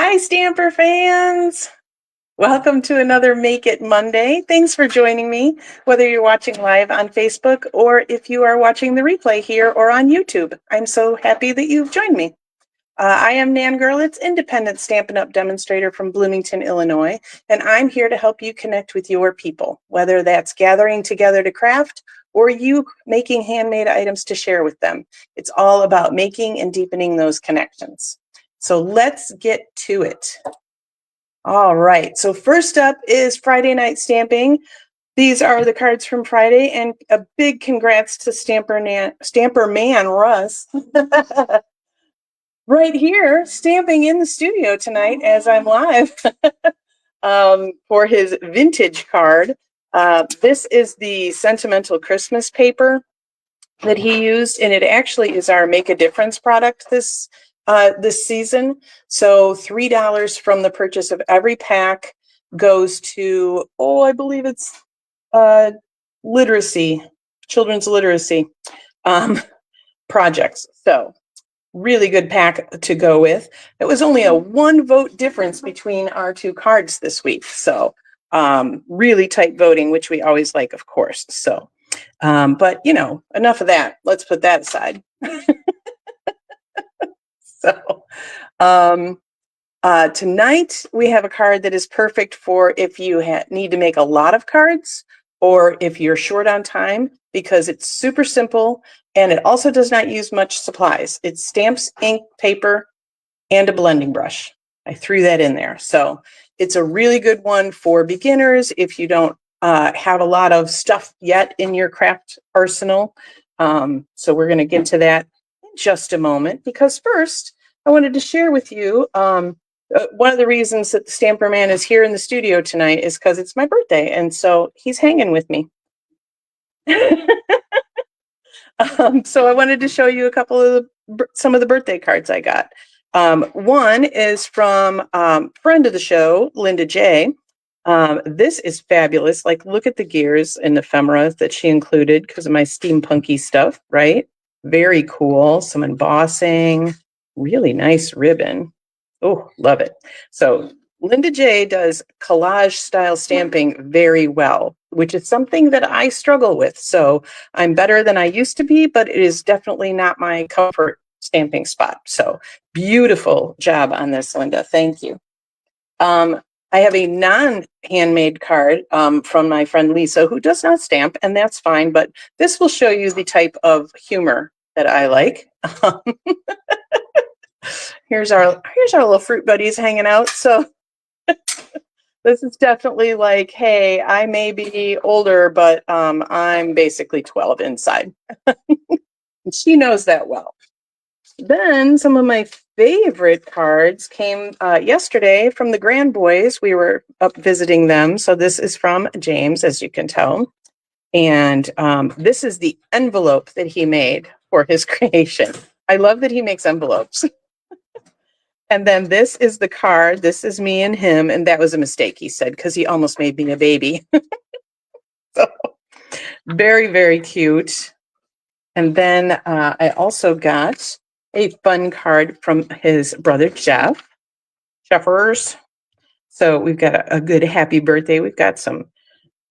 Hi, Stamper fans! Welcome to another Make It Monday. Thanks for joining me, whether you're watching live on Facebook or if you are watching the replay here or on YouTube. I'm so happy that you've joined me. I am Nan Gerlitz, independent Stampin' Up! Demonstrator from Bloomington, Illinois, and I'm here to help you connect with your people, whether that's gathering together to craft or you making handmade items to share with them. It's all about making and deepening those connections. So let's get to it. All right, so first up is Friday night stamping. These are the cards from Friday, and a big congrats to Stamper Man Russ. Right here, stamping in the studio tonight as I'm live for his vintage card. This is the Sentimental Christmas paper that he used, and it actually is our Make a Difference product this season. So $3 from the purchase of every pack goes to, I believe it's literacy, children's literacy projects. So really good pack to go with. It was only a 1 vote difference between our two cards this week. So really tight voting, which we always like, of course. So, but you know, enough of that. Let's put that aside. So tonight we have a card that is perfect for if you need to make a lot of cards or if you're short on time, because it's super simple and it also does not use much supplies. It's stamps, ink, paper, and a blending brush. I threw that in there. So it's a really good one for beginners if you don't have a lot of stuff yet in your craft arsenal. So we're going to get to that in just a moment, because first I wanted to share with you one of the reasons that the Stamper Man is here in the studio tonight is because it's my birthday, and so he's hanging with me. So I wanted to show you a couple of some of the birthday cards I got. One is from friend of the show, Linda J. This is fabulous. Like, look at the gears and ephemera that she included because of my steampunky stuff, right? Very cool. Some embossing, really nice ribbon. Oh, love it. So Linda J does collage style stamping very well, which is something that I struggle with. So I'm better than I used to be, but it is definitely not my comfort stamping spot. So beautiful job on this, Linda. Thank you. I have a non-handmade card from my friend Lisa, who does not stamp, and that's fine, but this will show you the type of humor that I like. Here's our little fruit buddies hanging out. So this is definitely like, hey, I may be older, but I'm basically 12 inside. And she knows that well. Then some of my favorite cards came yesterday from the Grand Boys. We were up visiting them. So this is from James, as you can tell. And this is the envelope that he made for his creation. I love that he makes envelopes. And then this is the card. This is me and him. And that was a mistake, he said, because he almost made me a baby. So very, very cute. And then I also got a fun card from his brother, Jeffers. So we've got a good happy birthday. We've got some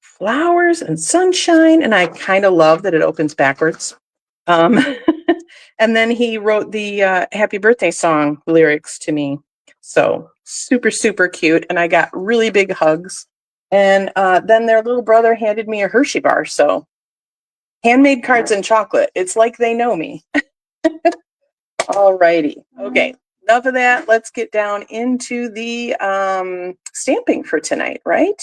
flowers and sunshine. And I kind of love that it opens backwards. And then he wrote the happy birthday song lyrics to me. So super, super cute. And I got really big hugs. And then their little brother handed me a Hershey bar. So handmade cards and chocolate. It's like they know me. All righty. Okay. Enough of that. Let's get down into the stamping for tonight, right?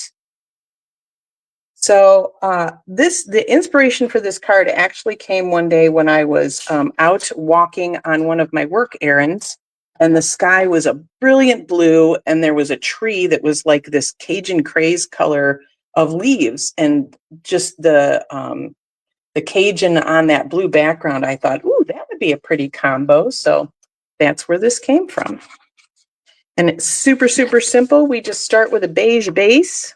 So the inspiration for this card actually came one day when I was out walking on one of my work errands, and the sky was a brilliant blue, and there was a tree that was like this Cajun craze color of leaves, and just the Cajun on that blue background. I thought, ooh, that would be a pretty combo. So that's where this came from. And it's super, super simple. We just start with a beige base.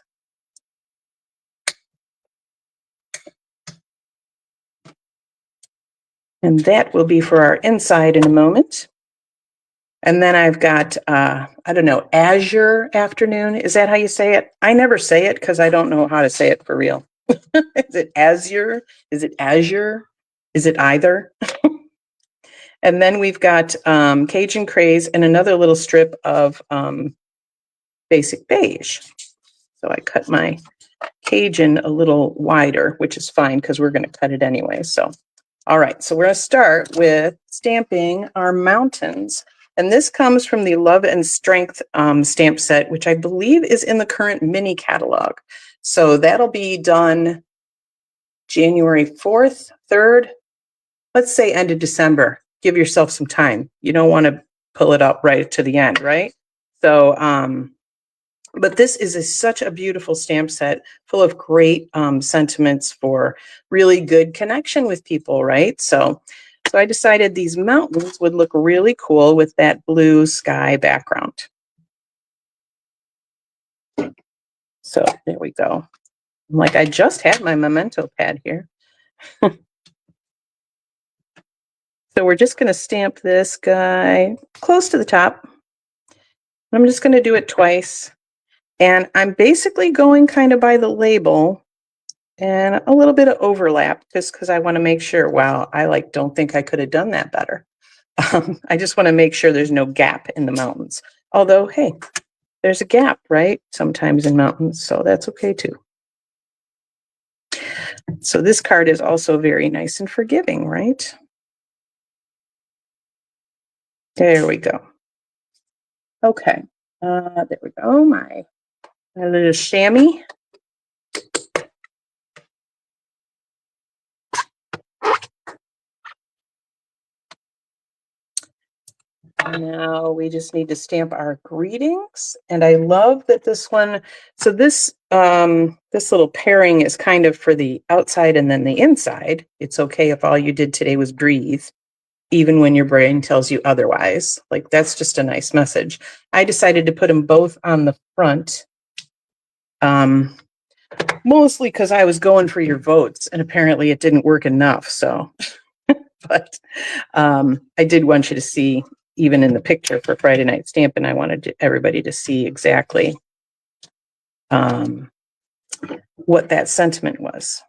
And that will be for our inside in a moment. And then I've got, I don't know, Azure Afternoon. Is that how you say it? I never say it because I don't know how to say it for real. Is it Azure? Is it Azure? Is it either? And then we've got Cajun Craze and another little strip of Basic Beige. So I cut my Cajun a little wider, which is fine because we're going to cut it anyway. So, all right. So we're going to start with stamping our mountains. And this comes from the Love and Strength stamp set, which I believe is in the current mini catalog. So that'll be done January 4th, 3rd, let's say end of December. Give yourself some time. You don't want to pull it up right to the end, right? So, but this is such a beautiful stamp set full of great sentiments for really good connection with people, right? So I decided these mountains would look really cool with that blue sky background. So there we go. I'm like, I just had my memento pad here. So we're just going to stamp this guy close to the top. I'm just going to do it twice. And I'm basically going kind of by the label and a little bit of overlap just because I want to make sure, wow, I don't think I could have done that better. I just want to make sure there's no gap in the mountains. Although, hey, there's a gap, right? Sometimes in mountains, so that's okay too. So this card is also very nice and forgiving, right? There we go. Okay, there we go, my little chamois. Now we just need to stamp our greetings. And I love that this one, so this little pairing is kind of for the outside and then the inside. It's okay if all you did today was breathe, even when your brain tells you otherwise. Like, that's just a nice message. I decided to put them both on the front, mostly because I was going for your votes, and apparently it didn't work enough. So, but I did want you to see, even in the picture for Friday Night Stampin', I wanted everybody to see exactly what that sentiment was.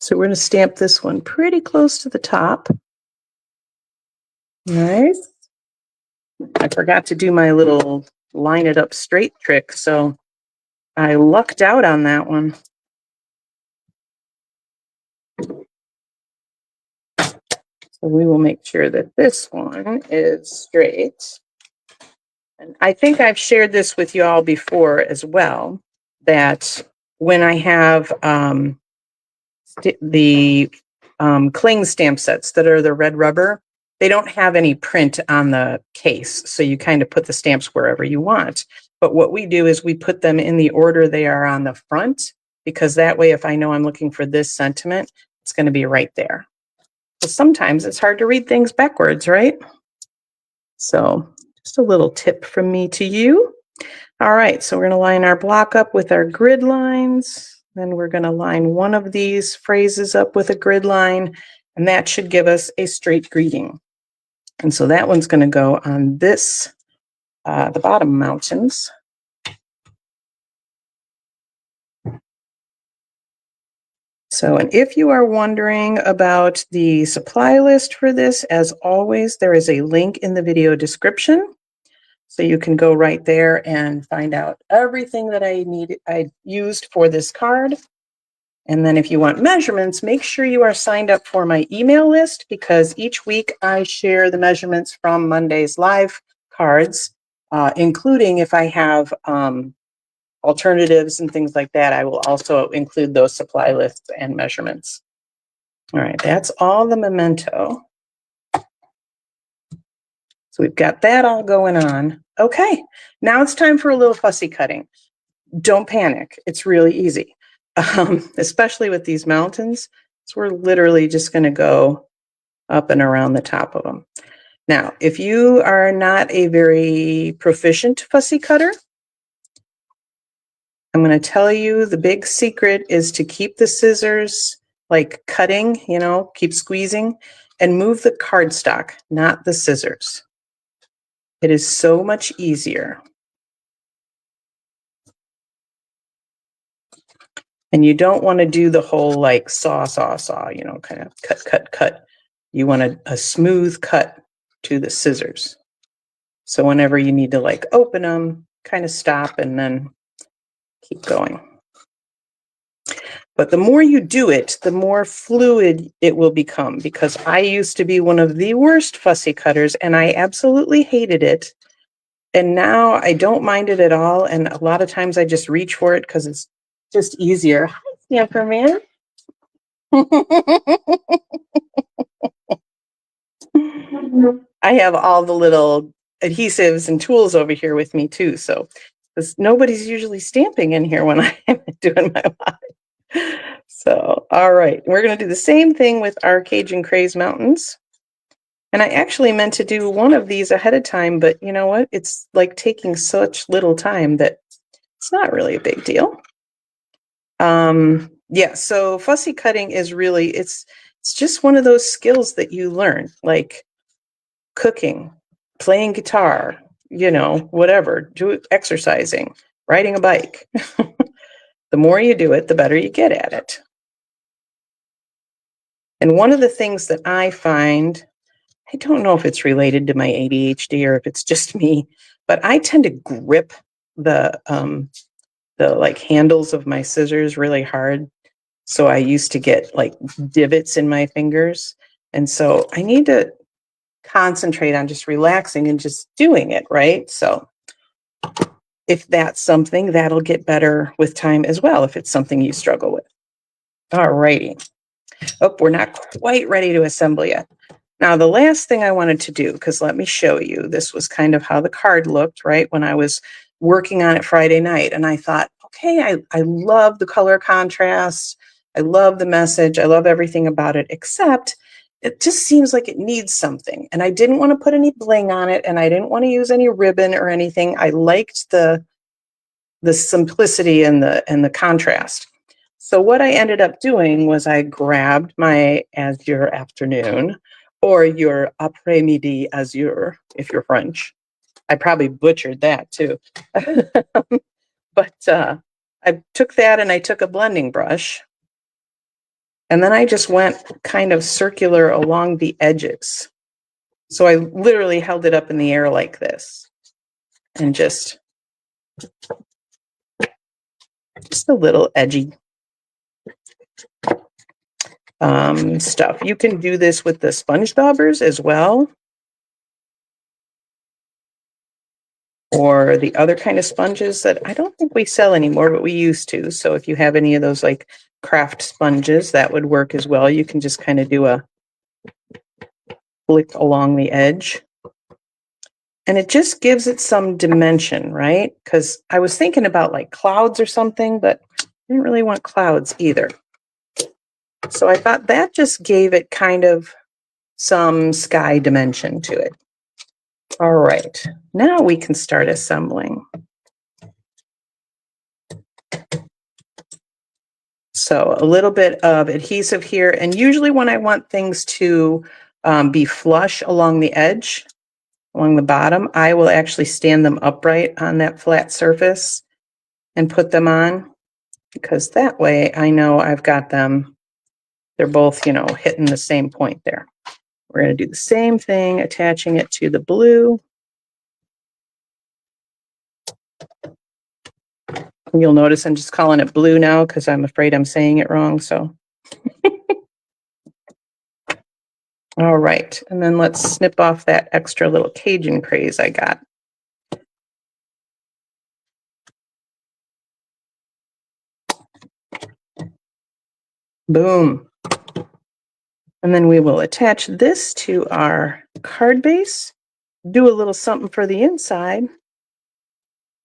So we're going to stamp this one pretty close to the top. Nice. I forgot to do my little line it up straight trick, so I lucked out on that one. So we will make sure that this one is straight. And I think I've shared this with you all before as well, that when I have the cling stamp sets that are the red rubber, they don't have any print on the case. So you kind of put the stamps wherever you want. But what we do is we put them in the order they are on the front, because that way, if I know I'm looking for this sentiment, it's going to be right there. So sometimes it's hard to read things backwards, right? So just a little tip from me to you. All right, so we're going to line our block up with our grid lines. Then we're going to line one of these phrases up with a grid line, and that should give us a straight greeting. And so that one's going to go on this, the bottom mountains. So, and if you are wondering about the supply list for this, as always, there is a link in the video description. So you can go right there and find out everything that I used for this card. And then if you want measurements, make sure you are signed up for my email list, because each week I share the measurements from Monday's live cards, including if I have alternatives and things like that. I will also include those supply lists and measurements. All right, that's all the memento. So we've got that all going on. Okay, now it's time for a little fussy cutting. Don't panic. It's really easy, especially with these mountains. So we're literally just going to go up and around the top of them. Now, if you are not a very proficient fussy cutter, I'm going to tell you the big secret is to keep the scissors like cutting, keep squeezing, and move the cardstock, not the scissors. It is so much easier. And you don't want to do the whole like saw, you know, kind of cut. You want a smooth cut to the scissors. So whenever you need to like open them, kind of stop and then keep going. But the more you do it, the more fluid it will become, because I used to be one of the worst fussy cutters and I absolutely hated it. And now I don't mind it at all. And a lot of times I just reach for it because it's just easier. Hi, Snapper Man. I have all the little adhesives and tools over here with me too. So nobody's usually stamping in here when I'm doing my live. So, all right, we're going to do the same thing with our Cajun Craze Mountains. And I actually meant to do one of these ahead of time, but you know what? It's like taking such little time that it's not really a big deal. Yeah, so fussy cutting is really, it's just one of those skills that you learn, like cooking, playing guitar, you know, whatever, exercising, riding a bike. The more you do it, the better you get at it. And one of the things that I find, I don't know if it's related to my ADHD or if it's just me, but I tend to grip the like handles of my scissors really hard. So I used to get like divots in my fingers. And so I need to concentrate on just relaxing and just doing it, right? So if that's something, that'll get better with time as well, if it's something you struggle with. All righty. Oh, we're not quite ready to assemble yet. Now, the last thing I wanted to do, because let me show you, this was kind of how the card looked, right, when I was working on it Friday night. And I thought, okay, I love the color contrast. I love the message. I love everything about it, except it just seems like it needs something. And I didn't want to put any bling on it, and I didn't want to use any ribbon or anything. I liked the simplicity and the contrast. So what I ended up doing was I grabbed my Azure Afternoon, or your après-midi azure, if you're French. I probably butchered that too. But I took that and I took a blending brush, and then I just went kind of circular along the edges. So I literally held it up in the air like this, and just a little edgy stuff. You can do this with the sponge daubers as well, or the other kind of sponges that I don't think we sell anymore, but we used to. So if you have any of those like craft sponges, that would work as well. You can just kind of do a flick along the edge. And it just gives it some dimension, right? Because I was thinking about like clouds or something, but I didn't really want clouds either. So I thought that just gave it kind of some sky dimension to it. All right, now we can start assembling. So a little bit of adhesive here, and usually when I want things to be flush along the edge, along the bottom, I will actually stand them upright on that flat surface and put them on, because that way I know I've got them. They're both, you know, hitting the same point there. We're going to do the same thing, attaching it to the blue. You'll notice I'm just calling it blue now because I'm afraid I'm saying it wrong. So, all right. And then let's snip off that extra little Cajun Craze I got. Boom. And then we will attach this to our card base, do a little something for the inside,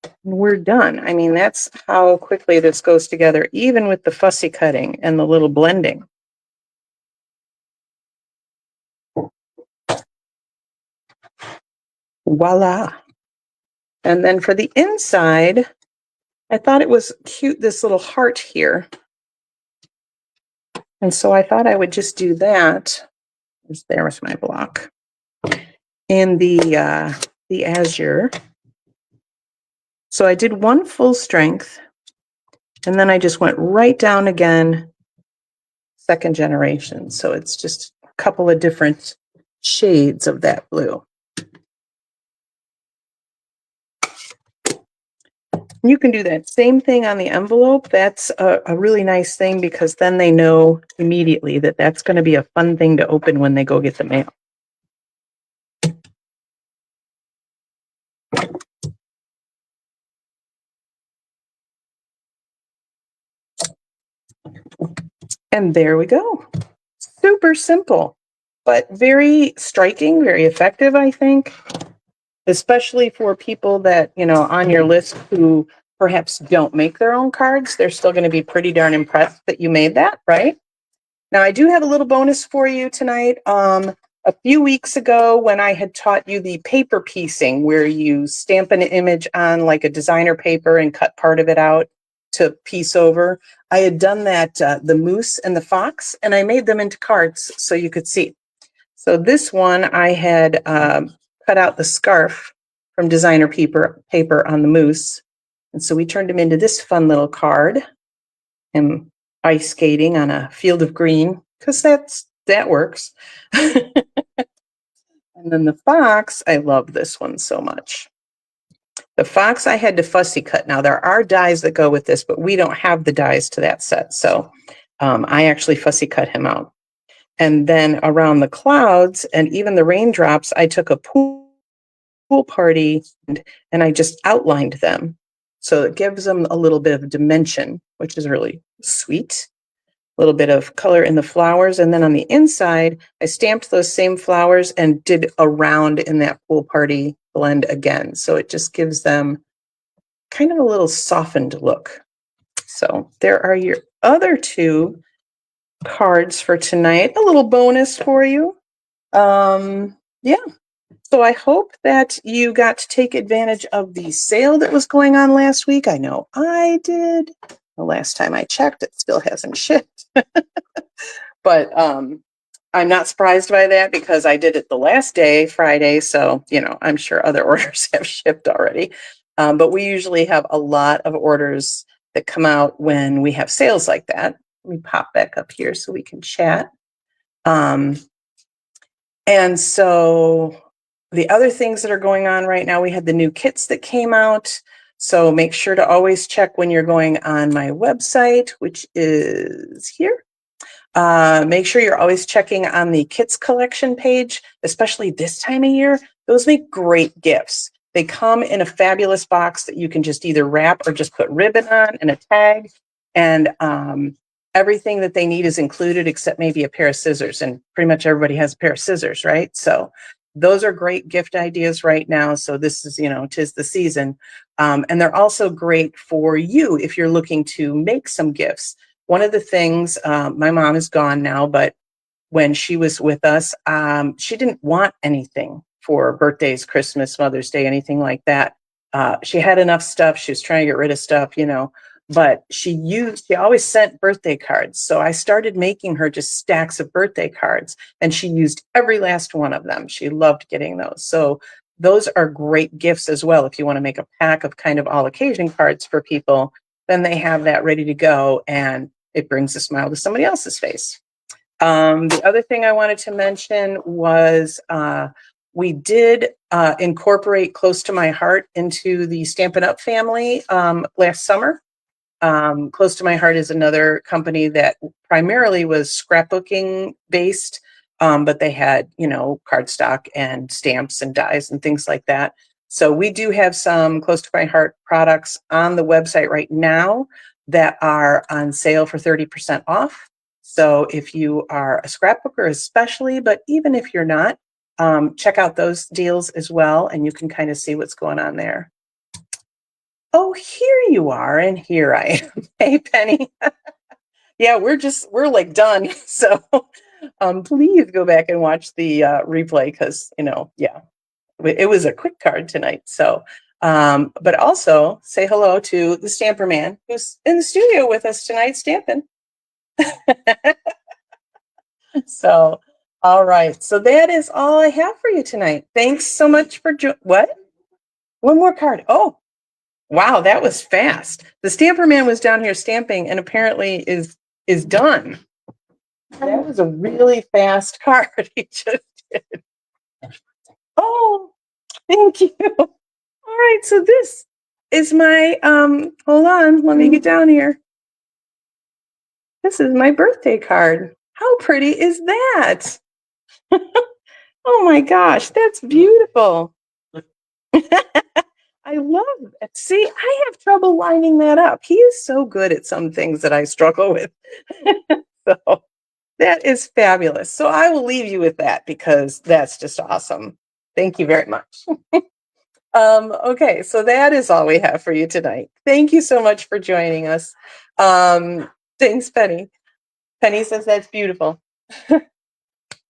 and we're done. I mean, that's how quickly this goes together, even with the fussy cutting and the little blending. Voila. And then for the inside, I thought it was cute, this little heart here. And so I thought I would just do that There's my block. And the azure. So I did one full strength, and then I just went right down again, second generation. So it's just a couple of different shades of that blue. You can do that same thing on the envelope. That's a really nice thing because then they know immediately that that's going to be a fun thing to open when they go get the mail. And there we go. Super simple, but very striking, very effective, I think, especially for people that, on your list who perhaps don't make their own cards. They're still going to be pretty darn impressed that you made that, right? Now, I do have a little bonus for you tonight. A few weeks ago, when I had taught you the paper piecing, where you stamp an image on like a designer paper and cut part of it out to piece over, I had done that, the moose and the fox, and I made them into cards so you could see. So this one, I had cut out the scarf from designer paper on the moose. And so we turned him into this fun little card. Him ice skating on a field of green, because that works. And then the fox, I love this one so much. The fox I had to fussy cut. Now there are dies that go with this, but we don't have the dies to that set. So I actually fussy cut him out. And then around the clouds and even the raindrops, I took a pool party and I just outlined them. So it gives them a little bit of dimension, which is really sweet. A little bit of color in the flowers. And then on the inside, I stamped those same flowers and did a round in that pool party blend again. So it just gives them kind of a little softened look. So there are your other two cards for tonight. A little bonus for you. Yeah. So I hope that you got to take advantage of the sale that was going on last week. I know I did. The last time I checked, it still hasn't shipped. But I'm not surprised by that because I did it the last day, Friday. So, I'm sure other orders have shipped already. But we usually have a lot of orders that come out when we have sales like that. Let me pop back up here so we can chat. And so the other things that are going on right now, we had the new kits that came out. So make sure to always check when you're going on my website, which is here. Make sure you're always checking on the kits collection page, especially this time of year. Those make great gifts. They come in a fabulous box that you can just either wrap or just put ribbon on and a tag. And everything that they need is included except maybe a pair of scissors. And pretty much everybody has a pair of scissors, right? So those are great gift ideas right now. So this is, 'tis the season. And they're also great for you if you're looking to make some gifts. One of the things, my mom is gone now, but when she was with us, she didn't want anything for birthdays, Christmas, Mother's Day, anything like that. She had enough stuff. She was trying to get rid of stuff, but she always sent birthday cards. So I started making her just stacks of birthday cards, and she used every last one of them. She loved getting those. So those are great gifts as well. If you want to make a pack of kind of all occasion cards for people, then they have that ready to go, and it brings a smile to somebody else's face. The other thing I wanted to mention was we did incorporate Close to My Heart into the Stampin' Up! Family last summer. Close to My Heart is another company that primarily was scrapbooking based, but they had, cardstock and stamps and dies and things like that. So we do have some Close to My Heart products on the website right now that are on sale for 30% off. So if you are a scrapbooker especially, but even if you're not, check out those deals as well, and you can kind of see what's going on there. Oh, here you are, and here I am. Hey, Penny. Yeah, we're like done. So please go back and watch the replay because, yeah, it was a quick card tonight. So, but also say hello to the Stamper Man who's in the studio with us tonight stamping. So All right. So that is all I have for you tonight. Thanks so much for what? One more card. Oh, wow, that was fast. The stamper man was down here stamping and apparently is done. That was a really fast card he just did. Oh, thank you. All right, so this is my hold on, let me get down here. This is my birthday card. How pretty is that? Oh my gosh, that's beautiful. I love it. See, I have trouble lining that up. He is so good at some things that I struggle with. So that is fabulous. So I will leave you with that because that's just awesome. Thank you very much. Okay, so that is all we have for you tonight. Thank you so much for joining us. Thanks, Penny. Penny says that's beautiful.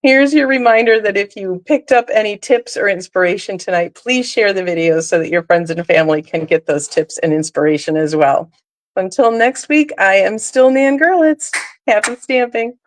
Here's your reminder that if you picked up any tips or inspiration tonight, please share the videos so that your friends and family can get those tips and inspiration as well. Until next week, I am still Nan Gerlitz. Happy stamping.